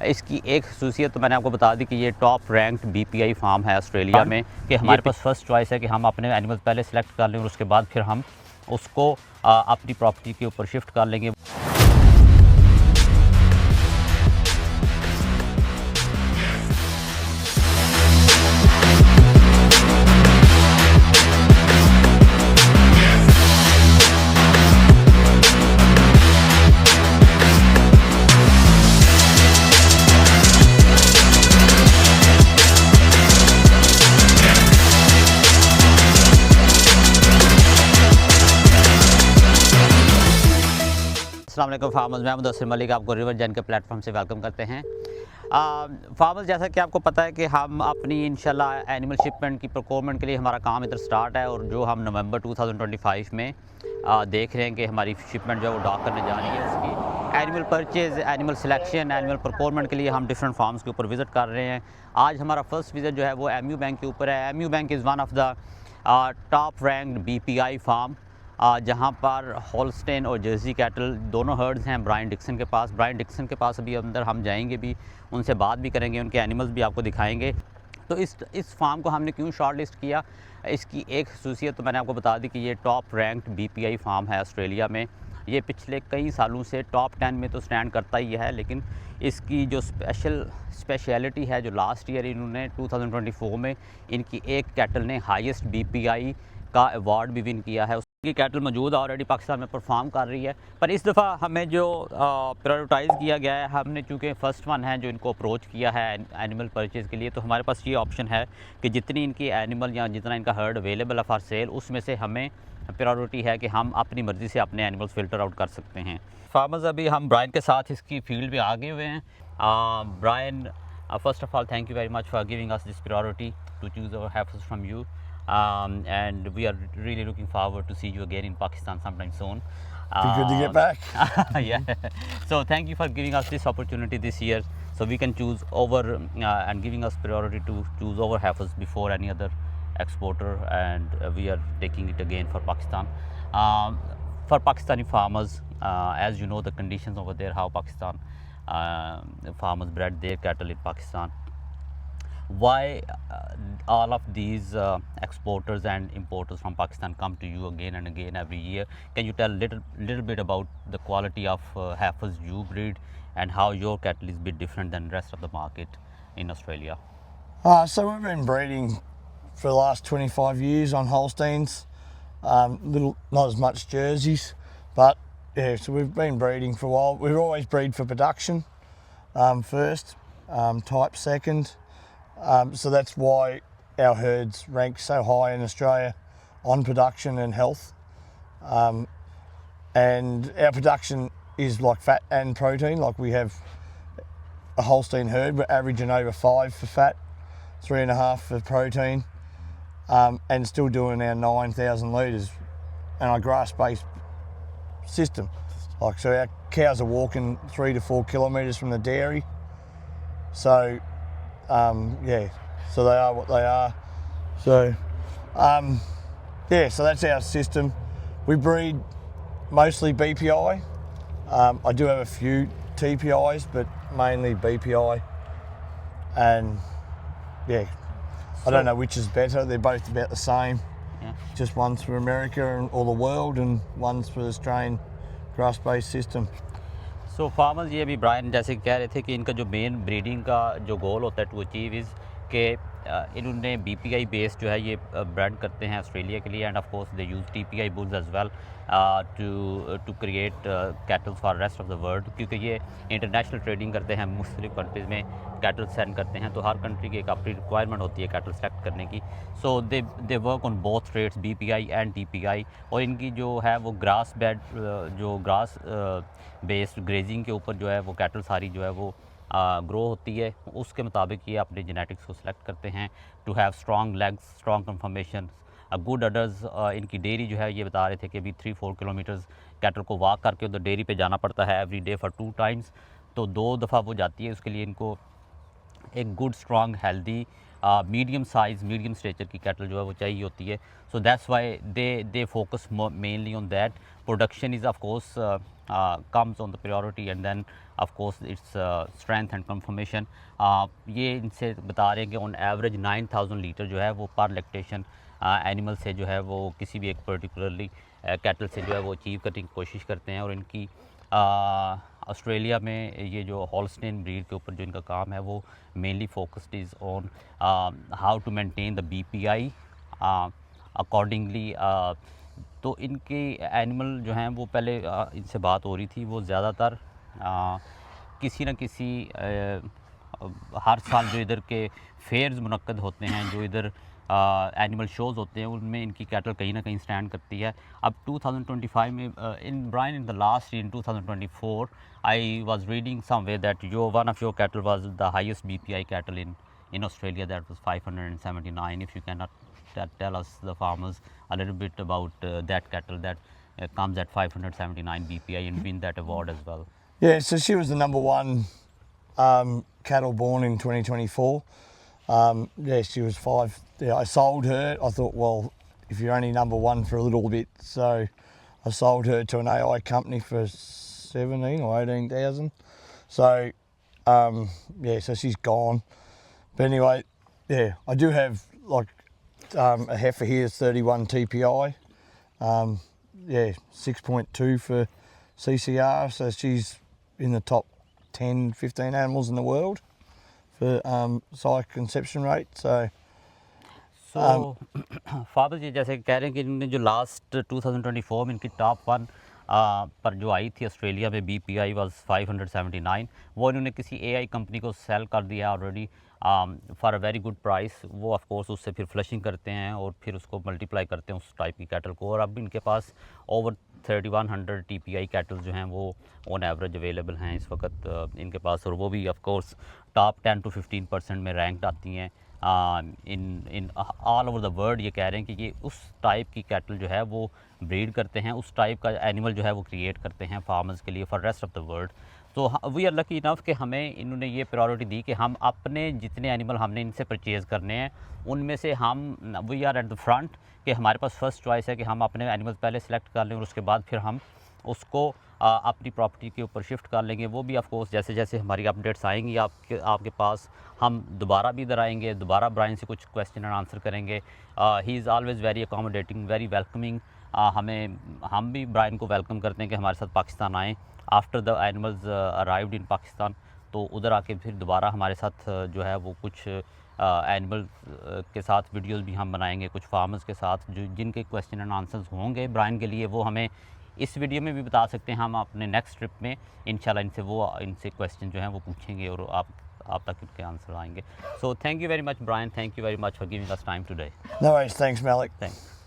इसकी एक खसूसियत तो मैंने आपको बता दी कि ये टॉप रैंक्ड बीपीआई फार्म है ऑस्ट्रेलिया में, कि हमारे पास फर्स्ट चॉइस है कि हम अपने एनिमल्स पहले सेलेक्ट कर लें और उसके बाद फिर हम उसको अपनी प्रॉपर्टी के ऊपर शिफ्ट कर लेंगे। अस्सलाम वालेकुम फार्मर्स, मैं मुदस्सिर मलिक आपको रिवरजन के प्लेटफॉर्म से वेलकम करते हैं। फार्मर्स, जैसा कि आपको पता है कि हम अपनी इंशाल्लाह एनिमल शिपमेंट की प्रोक्योरमेंट के लिए हमारा काम इधर स्टार्ट है और जो हम नवंबर 2025 में देख रहे हैं कि हमारी शिपमेंट जो है वो डॉक करने जा रही है। उसकी animal purchase, animal selection, animal procurement के लिए हम डिफरेंट फार्म्स के ऊपर विज़िट कर रहे हैं। आज हमारा फर्स्ट विज़िट जो है वो एमयू बैंक के ऊपर है। MU bank is one of the top ranked BPI farm, जहाँ पर हॉलस्टेन और जर्सी कैटल दोनों हर्ड्स हैं ब्रायन डिक्सन के पास। ब्रायन डिक्सन के पास अभी अंदर हम जाएंगे भी, उनसे बात भी करेंगे, उनके एनिमल्स भी आपको दिखाएंगे। तो इस फार्म को हमने क्यों शॉर्ट लिस्ट किया, इसकी एक खसूसियत तो मैंने आपको बता दी कि ये टॉप रैंक्ड बीपीआई फार्म है ऑस्ट्रेलिया में। ये पिछले कई सालों से टॉप 10 में तो स्टैंड करता ही है, लेकिन इसकी जो स्पेशलिटी है, जो लास्ट ईयर इन्होंने 2024 में इनकी एक कैटल ने हाईएस्ट बीपीआई का अवार्ड भी विन किया है। उसकी कैटल मौजूद ऑलरेडी पाकिस्तान में परफॉर्म कर रही है, पर इस दफ़ा हमें जो प्रायोरिटाइज़ किया गया है, हमने चूँकि फ़र्स्ट वन है जो इनको अप्रोच किया है एनिमल परचेज़ के लिए, तो हमारे पास ये ऑप्शन है कि जितनी इनकी एनिमल या जितना इनका हर्ड अवेलेबल है फॉर सेल, उसमें से हमें प्रायोरिटी है कि हम अपनी मर्ज़ी से अपने एनिमल्स फ़िल्टर आउट कर सकते हैं। फार्मर्स, अभी हम ब्रायन के साथ इसकी फील्ड में आगे हुए हैं। Brian, first of all thank you very much for giving us this priority to choose our heifers from you, and we are really looking forward to see you again in Pakistan sometime soon. Be good to get back. Yeah. So thank you for giving us this opportunity this year, so we can choose over and giving us priority to choose our heifers before any other exporter, and we are taking it again for Pakistan. For Pakistani farmers, as you know the conditions over there, how Pakistan farmers bred their cattle in Pakistan. Why all of these exporters and importers from Pakistan come to you again and again every year? Can you tell little bit about the quality of heifers you breed and how your cattle is a bit different than the rest of the market in Australia? So we've been breeding for the last 25 years on Holsteins, not as much Jerseys, but yeah, so we've been breeding for a while. We've always breed for production first, type second. So that's why our herds rank so high in Australia on production and health. And our production is like fat and protein. Like we have a Holstein herd, we're averaging over 5 for fat, 3.5 for protein, and still doing our 9,000 litres and our grass-based system. Like, so our cows are walking 3 to 4 kilometres from the dairy. So yeah, so they are what they are. So yeah, so that's our system. We breed mostly BPI. I do have a few TPIs, but mainly BPI. And yeah, I don't know which is better. They're both about the same. Yeah. Just one's for America or the world, and one's for the Australian grass-based system. So farmers, ये अभी Brian जैसे कह रहे थे कि इनका जो main breeding का जो गोल होता है टू अचीव इज़ कि इन्होंने बीपीआई बेस जो है ये ब्रेड करते हैं ऑस्ट्रेलिया के लिए, and of course they use TPI bulls as well to create cattle for rest of the world, क्योंकि ये इंटरनेशनल ट्रेडिंग करते हैं, मुख्तलिफ कंट्रीज़ में कैटल सेंड करते हैं, तो हर कंट्री की एक अपनी रिक्वायरमेंट होती है कैटल सेलेक्ट करने की। So they work on both traits, BPI and TPI, और इनकी जो है वो ग्रास बेड, जो ग्रास बेस्ड ग्रेजिंग के ऊपर जो है वो कैटल सारी जो है वो ग्रो होती है, उसके मुताबिक ये अपने जेनेटिक्स को सिलेक्ट करते हैं to have strong legs, strong conformation, good udders. इनकी डेयरी जो है ये बता रहे थे कि अभी 3-4 किलोमीटर्स कैटल को वॉक करके उधर डेयरी पे जाना पड़ता है एवरी डे फॉर 2 टाइम्स, तो 2 दफ़ा वो जाती है। उसके लिए इनको एक good strong healthy medium size medium stature की कैटल जो है वो चाहिए होती है. So that's why they focus mainly on that. Production is of course comes on the priority and then of course its strength and conformation. ये इनसे बता रहे हैं कि ऑन एवरेज 9000 लीटर जो है वो पर लैक्टेशन एनिमल से जो है वो किसी भी एक पर्टिकुलरली कैटल से जो है वो अचीव करने की कोशिश करते हैं. और इनकी ऑस्ट्रेलिया में ये जो हॉलस्टेन ब्रीड के ऊपर जो इनका काम है वो mainly focused is on how to maintain the BPI accordingly. तो इनके एनिमल जो हैं वो पहले इनसे बात हो रही थी, वो ज़्यादातर किसी न किसी हर साल जो इधर के फेयर्स मुनक्कद होते हैं, जो इधर एनिमल शोज़ होते हैं, उनमें इनकी कैटल कहीं ना कहीं स्टैंड करती है. अब 2025 में in the last in 2024 I was reading somewhere that one of your cattle was the highest BPI cattle in Australia, that was 579. If you cannot tell us, the farmers, a little bit about that cattle that comes at 579 BPI and win that award as well. Yeah, so she was the number one cattle born in 2024. Yeah, she was 5. Yeah, I sold her. I thought, well, if you're only number one for a little bit, so I sold her to an AI company for 17 or 18,000. So yeah, so she's gone. But anyway, yeah, I do have like a heifer here, 31 TPI. Yeah, 6.2 for CCR, so she's in the top 10, 15 animals in the world for sire conception rate. So father ji जैसे कह रहे हैं कि इन्होंने जो last 2024 में इनकी top 1 पर जो आई थी ऑस्ट्रेलिया में BPI वाज 579, वो इन्होंने किसी AI कंपनी को सेल कर दिया already for a very good price. वो ऑफ कोर्स उससे फिर फ्लशिंग करते हैं और फिर उसको मल्टीप्लाई करते हैं उस टाइप की कैटल को. और अब इनके पास ओवर 3100 TPI कैटल जो हैं वो ऑन एवरेज अवेलेबल हैं इस वक्त इनके पास. और वो भी ऑफ कोर्स टॉप 10 to 15% में रैंक्ड आती हैं in all over the world. ये कह रहे हैं कि ये उस टाइप की कैटल जो है वो ब्रीड करते हैं, उस टाइप का एनिमल जो है वो क्रिएट करते हैं फार्मर्स के लिए for rest of the world. तो वी आर लकी इनफ कि हमें इन्होंने ये प्रायोरिटी दी कि हम अपने जितने एनिमल हमने इनसे परचेज़ करने हैं उनमें से हम we are at the front, कि हमारे पास फर्स्ट चॉइस है कि हम अपने एनिमल्स पहले सेलेक्ट कर लें और उसके बाद फिर हम उसको अपनी प्रॉपर्टी के ऊपर शिफ्ट कर लेंगे. वो भी ऑफ कोर्स जैसे जैसे हमारी अपडेट्स आएंगी आपके पास, हम दोबारा भी इधर आएंगे, दोबारा ब्रायन से कुछ क्वेश्चन एंड आंसर करेंगे. He is always very accommodating, very welcoming. हम भी ब्रायन को वेलकम करते हैं कि हमारे साथ पाकिस्तान आएँ after the animals arrived in Pakistan. तो उधर आके फिर दोबारा हमारे साथ जो है वो कुछ एनिमल के साथ वीडियोस भी हम बनाएंगे, कुछ फार्मर्स के साथ जो जिनके क्वेश्चन एंड आंसर्स होंगे ब्रायन के लिए, वो हमें इस वीडियो में भी बता सकते हैं. हम अपने नेक्स्ट ट्रिप में इंशाल्लाह इनसे क्वेश्चन जो हैं वो पूछेंगे और आप तक इनके आंसर आएंगे. So thank you very much Brian, thank you very much for giving us time today. no worries, thanks Malik. Thanks.